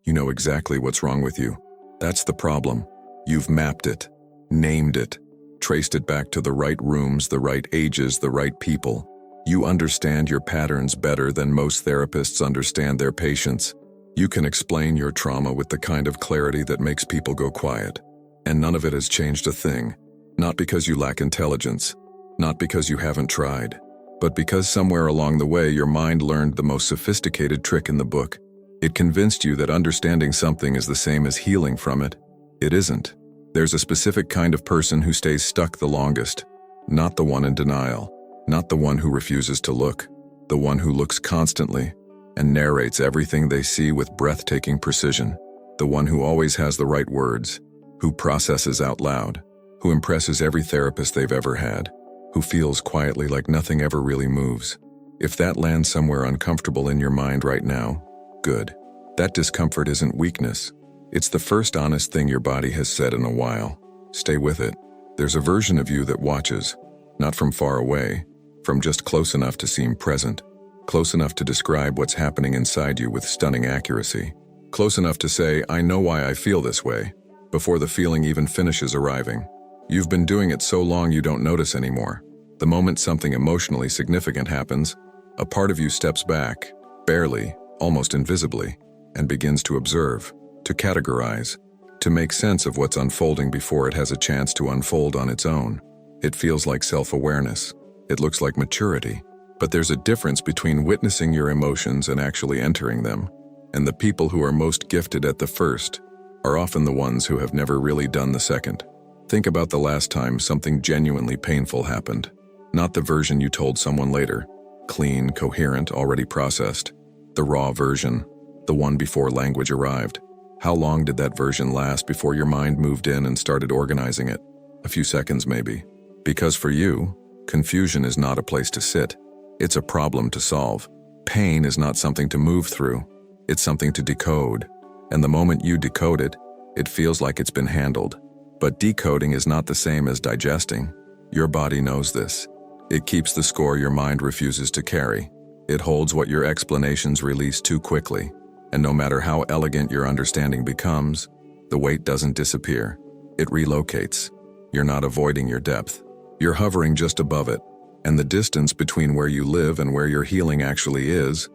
You know exactly what's wrong with you. That's the problem. You've mapped it, named it, traced it back to the right rooms, the right ages, the right people. You understand your patterns better than most therapists understand their patients. You can explain your trauma with the kind of clarity that makes people go quiet. And none of it has changed a thing. Not because you lack intelligence, not because you haven't tried, but because somewhere along the way your mind learned the most sophisticated trick in the book. It convinced you that understanding something is the same as healing from it. It isn't. There's a specific kind of person who stays stuck the longest. Not the one in denial. Not the one who refuses to look. The one who looks constantly and narrates everything they see with breathtaking precision. The one who always has the right words. Who processes out loud. Who impresses every therapist they've ever had. Who feels quietly like nothing ever really moves. If that lands somewhere uncomfortable in your mind right now, good. That discomfort isn't weakness. It's the first honest thing your body has said in a while. Stay with it. There's a version of you that watches, not from far away, from just close enough to seem present, close enough to describe what's happening inside you with stunning accuracy, close enough to say, I know why I feel this way, before the feeling even finishes arriving. You've been doing it so long you don't notice anymore. The moment something emotionally significant happens, a part of you steps back, barely, almost invisibly, and begins to observe, to categorize, to make sense of what's unfolding before it has a chance to unfold on its own. It feels like self-awareness. It looks like maturity. But there's a difference between witnessing your emotions and actually entering them. And the people who are most gifted at the first are often the ones who have never really done the second. Think about the last time something genuinely painful happened. Not the version you told someone later. Clean, coherent, already processed. The raw version. The one before language arrived. How long did that version last before your mind moved in and started organizing it? A few seconds maybe. Because for you, confusion is not a place to sit. It's a problem to solve. Pain is not something to move through. It's something to decode. And the moment you decode it, it feels like it's been handled. But decoding is not the same as digesting. Your body knows this. It keeps the score your mind refuses to carry. It holds what your explanations release too quickly. And no matter how elegant your understanding becomes, the weight doesn't disappear. It relocates. You're not avoiding your depth. You're hovering just above it. And the distance between where you live and where your healing actually is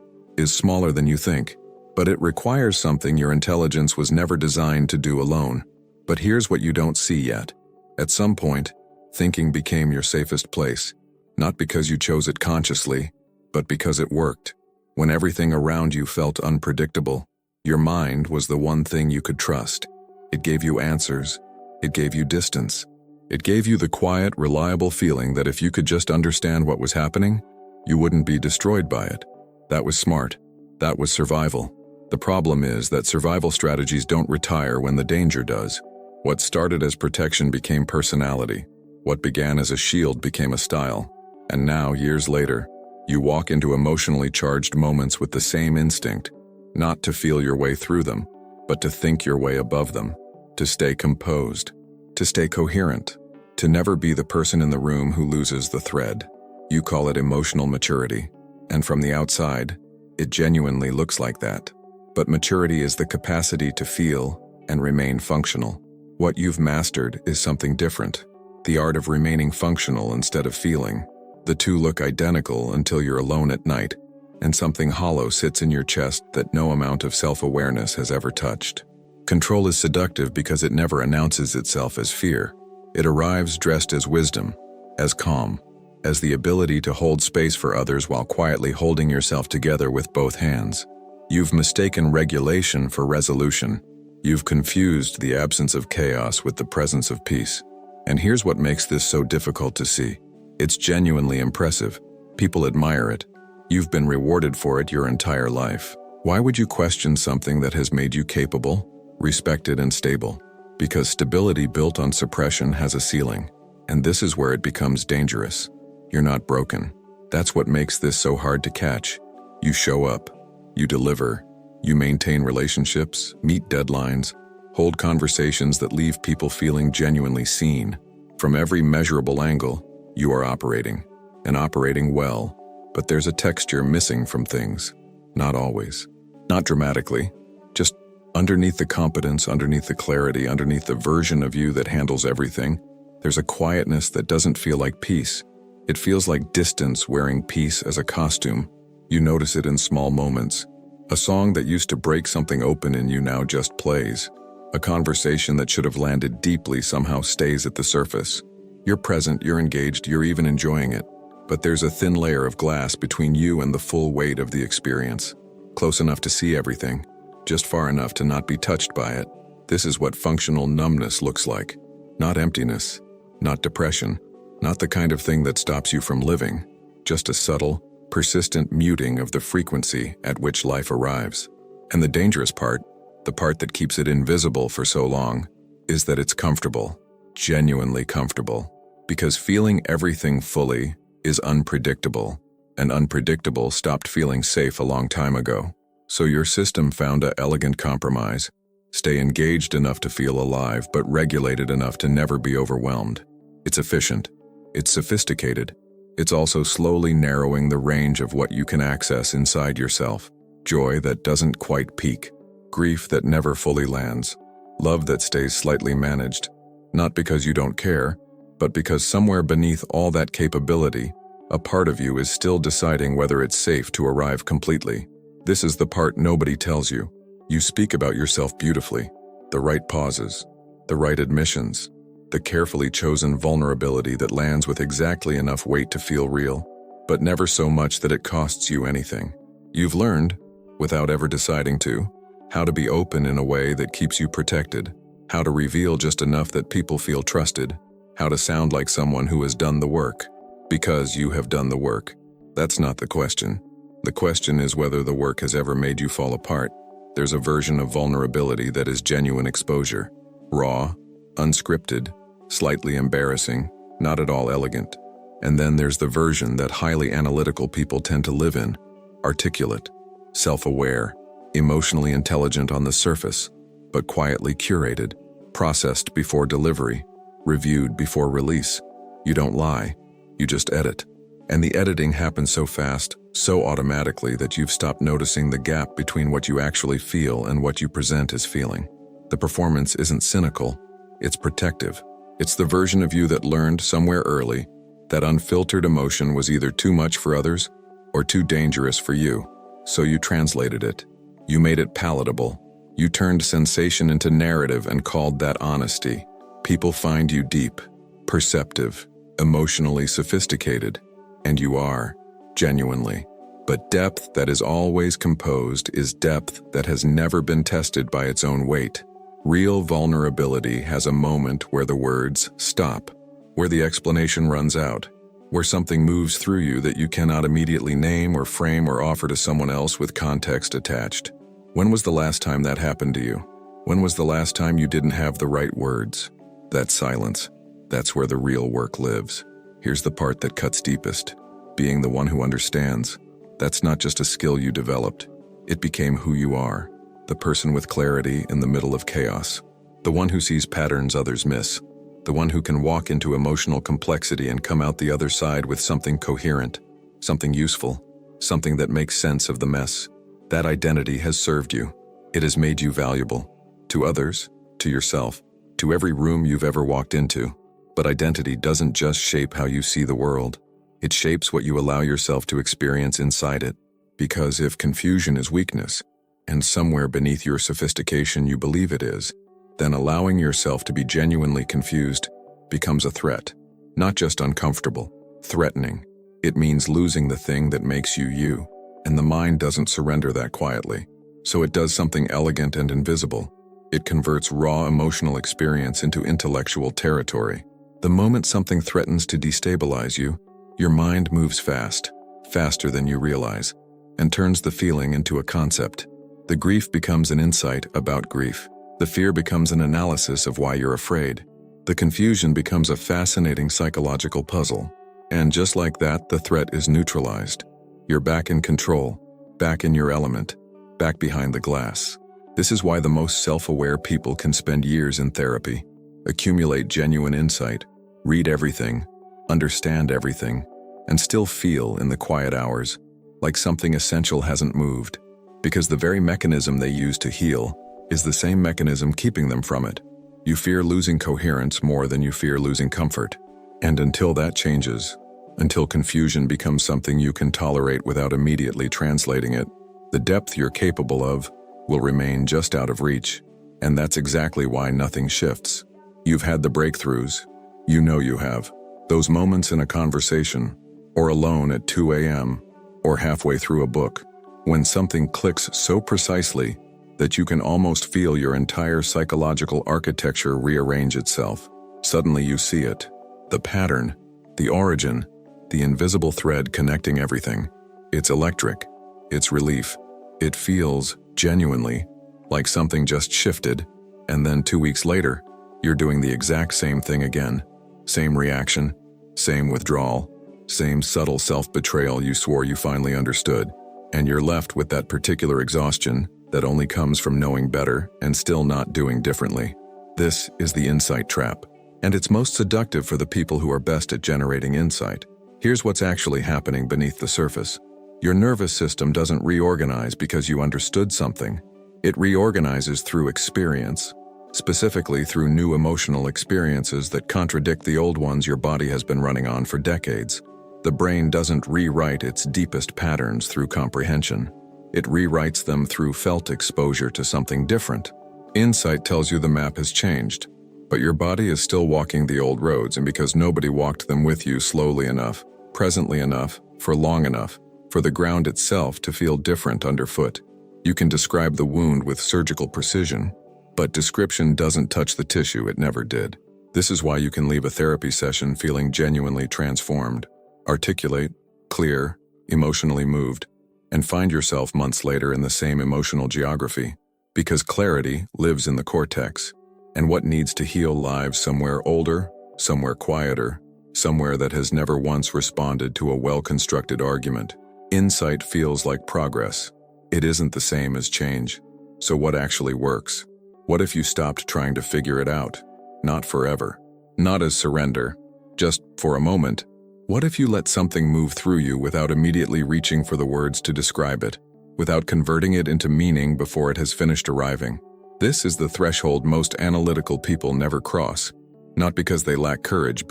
smaller than you think. But it requires something your intelligence was never designed to do alone. But here's what you don't see yet. At some point, thinking became your safest place. Not because you chose it consciously, but because it worked. When everything around you felt unpredictable, your mind was the one thing you could trust. It gave you answers. It gave you distance. It gave you the quiet, reliable feeling that if you could just understand what was happening, you wouldn't be destroyed by it. That was smart. That was survival. The problem is that survival strategies don't retire when the danger does. What started as protection became personality. What began as a shield became a style. And now, years later, you walk into emotionally charged moments with the same instinct, not to feel your way through them, but to think your way above them, to stay composed, to stay coherent, to never be the person in the room who loses the thread. You call it emotional maturity, and from the outside, it genuinely looks like that. But maturity is the capacity to feel and remain functional. What you've mastered is something different, the art of remaining functional instead of feeling. The two look identical until you're alone at night, and something hollow sits in your chest that no amount of self-awareness has ever touched. Control is seductive because it never announces itself as fear. It arrives dressed as wisdom, as calm, as the ability to hold space for others while quietly holding yourself together with both hands. You've mistaken regulation for resolution. You've confused the absence of chaos with the presence of peace. And here's what makes this so difficult to see. It's genuinely impressive. People admire it. You've been rewarded for it your entire life. Why would you question something that has made you capable, respected, and stable? Because stability built on suppression has a ceiling, and this is where it becomes dangerous. You're not broken. That's what makes this so hard to catch. You show up. You deliver. You maintain relationships, meet deadlines, hold conversations that leave people feeling genuinely seen. From every measurable angle, you are operating, and operating well, but there's a texture missing from things. Not always. Not dramatically, just Underneath the competence, underneath the clarity, underneath the version of you that handles everything, there's a quietness that doesn't feel like peace. It feels like distance wearing peace as a costume. You notice it in small moments. A song that used to break something open in you now just plays. A conversation that should have landed deeply somehow stays at the surface. You're present, you're engaged, you're even enjoying it. But there's a thin layer of glass between you and the full weight of the experience. Close enough to see everything, just far enough to not be touched by it. This is what functional numbness looks like. Not emptiness, not depression, not the kind of thing that stops you from living, just a subtle, persistent muting of the frequency at which life arrives. And the dangerous part, the part that keeps it invisible for so long, is that it's comfortable, genuinely comfortable. Because feeling everything fully is unpredictable, and unpredictable stopped feeling safe a long time ago. So your system found an elegant compromise. Stay engaged enough to feel alive, but regulated enough to never be overwhelmed. It's efficient. It's sophisticated. It's also slowly narrowing the range of what you can access inside yourself. Joy that doesn't quite peak. Grief that never fully lands. Love that stays slightly managed. Not because you don't care, but because somewhere beneath all that capability, a part of you is still deciding whether it's safe to arrive completely. This is the part nobody tells you. You speak about yourself beautifully. The right pauses, the right admissions, the carefully chosen vulnerability that lands with exactly enough weight to feel real, but never so much that it costs you anything. You've learned, without ever deciding to, how to be open in a way that keeps you protected, how to reveal just enough that people feel trusted, how to sound like someone who has done the work, because you have done the work. That's not the question. The question is whether the work has ever made you fall apart. There's a version of vulnerability that is genuine exposure, raw, unscripted, slightly embarrassing, not at all elegant. And then there's the version that highly analytical people tend to live in, articulate, self-aware, emotionally intelligent on the surface, but quietly curated, processed before delivery, reviewed before release. You don't lie, you just edit. And the editing happens so fast, so automatically that you've stopped noticing the gap between what you actually feel and what you present as feeling. The performance isn't cynical, it's protective. It's the version of you that learned somewhere early that unfiltered emotion was either too much for others or too dangerous for you. So you translated it. You made it palatable. You turned sensation into narrative and called that honesty. People find you deep, perceptive, emotionally sophisticated. And you are, genuinely. But depth that is always composed is depth that has never been tested by its own weight. Real vulnerability has a moment where the words stop, where the explanation runs out, where something moves through you that you cannot immediately name or frame or offer to someone else with context attached. When was the last time that happened to you? When was the last time you didn't have the right words? That silence, that's where the real work lives. Here's the part that cuts deepest. Being the one who understands. That's not just a skill you developed. It became who you are. The person with clarity in the middle of chaos. The one who sees patterns others miss. The one who can walk into emotional complexity and come out the other side with something coherent, something useful, something that makes sense of the mess. That identity has served you. It has made you valuable. To others, to yourself, to every room you've ever walked into. But identity doesn't just shape how you see the world. It shapes what you allow yourself to experience inside it. Because if confusion is weakness, and somewhere beneath your sophistication you believe it is, then allowing yourself to be genuinely confused becomes a threat. Not just uncomfortable, threatening. It means losing the thing that makes you you. And the mind doesn't surrender that quietly. So it does something elegant and invisible. It converts raw emotional experience into intellectual territory. The moment something threatens to destabilize you, your mind moves fast, faster than you realize, and turns the feeling into a concept. The grief becomes an insight about grief. The fear becomes an analysis of why you're afraid. The confusion becomes a fascinating psychological puzzle. And just like that, the threat is neutralized. You're back in control, back in your element, back behind the glass. This is why the most self-aware people can spend years in therapy, accumulate genuine insight, read everything, understand everything, and still feel in the quiet hours like something essential hasn't moved, because the very mechanism they use to heal is the same mechanism keeping them from it. You fear losing coherence more than you fear losing comfort. And until that changes, until confusion becomes something you can tolerate without immediately translating it, the depth you're capable of will remain just out of reach. And that's exactly why nothing shifts. You've had the breakthroughs. You know you have. Those moments in a conversation, or alone at 2 a.m., or halfway through a book, when something clicks so precisely that you can almost feel your entire psychological architecture rearrange itself. Suddenly you see it. The pattern, the origin, the invisible thread connecting everything. It's electric. It's relief. It feels, genuinely, like something just shifted, and then 2 weeks later, you're doing the exact same thing again. Same reaction, same withdrawal, same subtle self-betrayal you swore you finally understood, and you're left with that particular exhaustion that only comes from knowing better and still not doing differently. This is the insight trap, and it's most seductive for the people who are best at generating insight. Here's what's actually happening beneath the surface. Your nervous system doesn't reorganize because you understood something. It reorganizes through experience, specifically through new emotional experiences that contradict the old ones your body has been running on for decades. The brain doesn't rewrite its deepest patterns through comprehension. It rewrites them through felt exposure to something different. Insight tells you the map has changed, but your body is still walking the old roads, and because nobody walked them with you slowly enough, presently enough, for long enough, for the ground itself to feel different underfoot. You can describe the wound with surgical precision, but description doesn't touch the tissue. It never did. This is why you can leave a therapy session feeling genuinely transformed, articulate, clear, emotionally moved, and find yourself months later in the same emotional geography, because clarity lives in the cortex, and what needs to heal lives somewhere older, somewhere quieter, somewhere that has never once responded to a well-constructed argument. Insight feels like progress. It isn't the same as change. So what actually works? What if you stopped trying to figure it out? Not forever. Not as surrender. Just for a moment. What if you let something move through you without immediately reaching for the words to describe it, without converting it into meaning before it has finished arriving? This is the threshold most analytical people never cross. Not because they lack courage,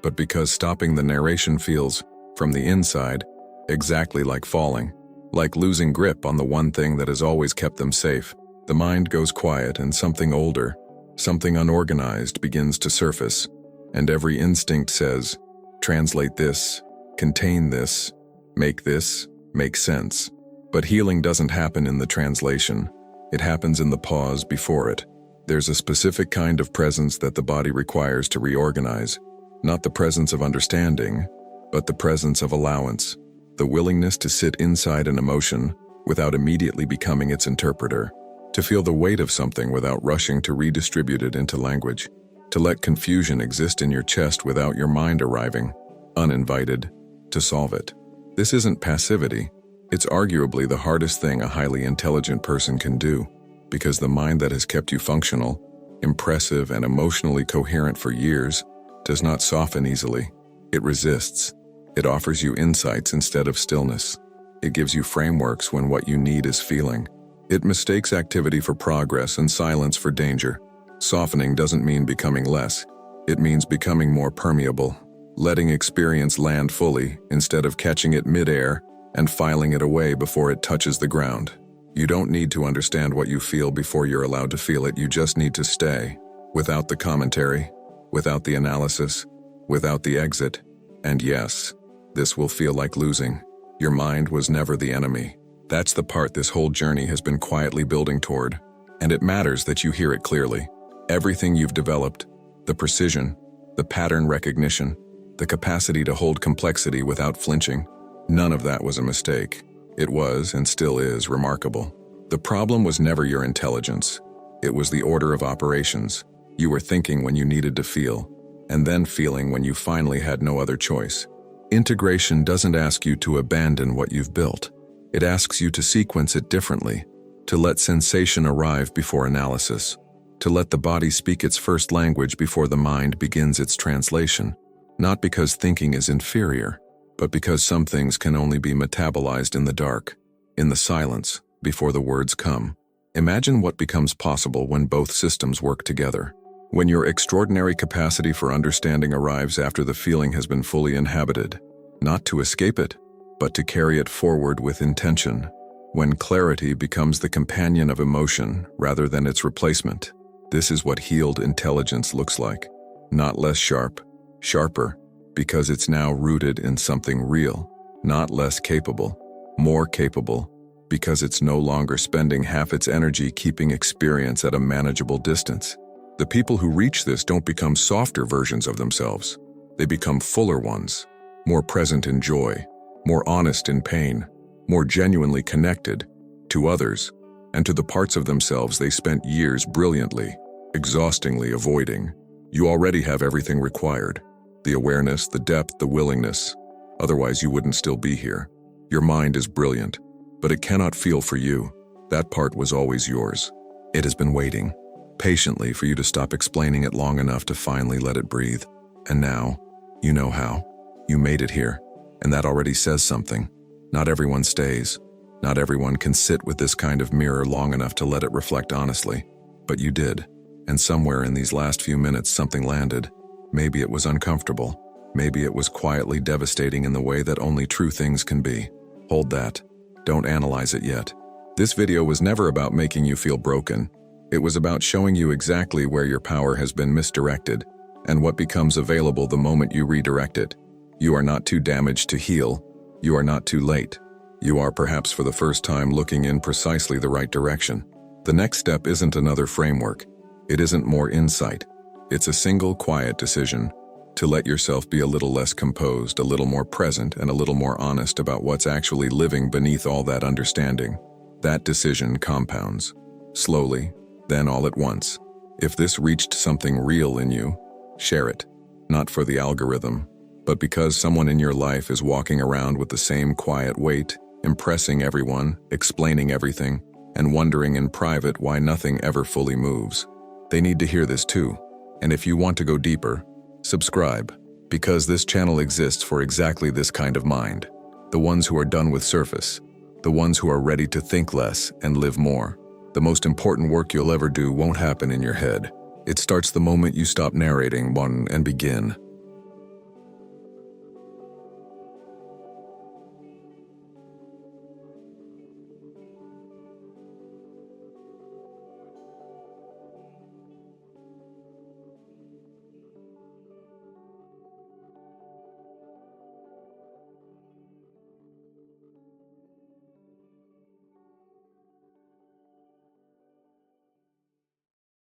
but because stopping the narration feels, from the inside, exactly like falling. Like losing grip on the one thing that has always kept them safe. The mind goes quiet and something older, something unorganized begins to surface, and every instinct says, translate this, contain this, make sense. But healing doesn't happen in the translation. It happens in the pause before it. There's a specific kind of presence that the body requires to reorganize, not the presence of understanding, but the presence of allowance. The willingness to sit inside an emotion without immediately becoming its interpreter, to feel the weight of something without rushing to redistribute it into language, to let confusion exist in your chest without your mind arriving, uninvited, to solve it. This isn't passivity. It's arguably the hardest thing a highly intelligent person can do, because the mind that has kept you functional, impressive, and emotionally coherent for years does not soften easily. It resists. It offers you insights instead of stillness. It gives you frameworks when what you need is feeling. It mistakes activity for progress and silence for danger. Softening doesn't mean becoming less. It means becoming more permeable, letting experience land fully instead of catching it mid-air and filing it away before it touches the ground. You don't need to understand what you feel before you're allowed to feel it. You just need to stay, without the commentary, without the analysis, without the exit. And yes, this will feel like losing. Your mind was never the enemy. That's the part this whole journey has been quietly building toward. And it matters that you hear it clearly. Everything you've developed, the precision, the pattern recognition, the capacity to hold complexity without flinching, none of that was a mistake. It was, and still is, remarkable. The problem was never your intelligence. It was the order of operations. You were thinking when you needed to feel, and then feeling when you finally had no other choice. Integration doesn't ask you to abandon what you've built. It asks you to sequence it differently, to let sensation arrive before analysis, to let the body speak its first language before the mind begins its translation, not because thinking is inferior, but because some things can only be metabolized in the dark, in the silence, before the words come. Imagine what becomes possible when both systems work together. When your extraordinary capacity for understanding arrives after the feeling has been fully inhabited, not to escape it, but to carry it forward with intention. When clarity becomes the companion of emotion rather than its replacement. This is what healed intelligence looks like. Not less sharp, sharper, because it's now rooted in something real. Not less capable, more capable, because it's no longer spending half its energy keeping experience at a manageable distance. The people who reach this don't become softer versions of themselves. They become fuller ones, more present in joy, more honest in pain, more genuinely connected to others and to the parts of themselves they spent years brilliantly, exhaustingly avoiding. You already have everything required. The awareness, the depth, the willingness. Otherwise you wouldn't still be here. Your mind is brilliant, but it cannot feel for you. That part was always yours. It has been waiting patiently for you to stop explaining it long enough to finally let it breathe. And now, you know how. You made it here, and that already says something. Not everyone stays. Not everyone can sit with this kind of mirror long enough to let it reflect honestly. But you did, and somewhere in these last few minutes something landed. Maybe it was uncomfortable. Maybe it was quietly devastating in the way that only true things can be. Hold that. Don't analyze it yet. This video was never about making you feel broken. It was about showing you exactly where your power has been misdirected and what becomes available the moment you redirect it. You are not too damaged to heal. You are not too late. You are perhaps for the first time looking in precisely the right direction. The next step isn't another framework. It isn't more insight. It's a single quiet decision to let yourself be a little less composed, a little more present, and a little more honest about what's actually living beneath all that understanding. That decision compounds. Slowly, then all at once. If this reached something real in you, share it. Not for the algorithm, but because someone in your life is walking around with the same quiet weight, impressing everyone, explaining everything, and wondering in private why nothing ever fully moves. They need to hear this too. And if you want to go deeper, subscribe, because this channel exists for exactly this kind of mind. The ones who are done with surface. The ones who are ready to think less and live more. The most important work you'll ever do won't happen in your head. It starts the moment you stop narrating one and begin.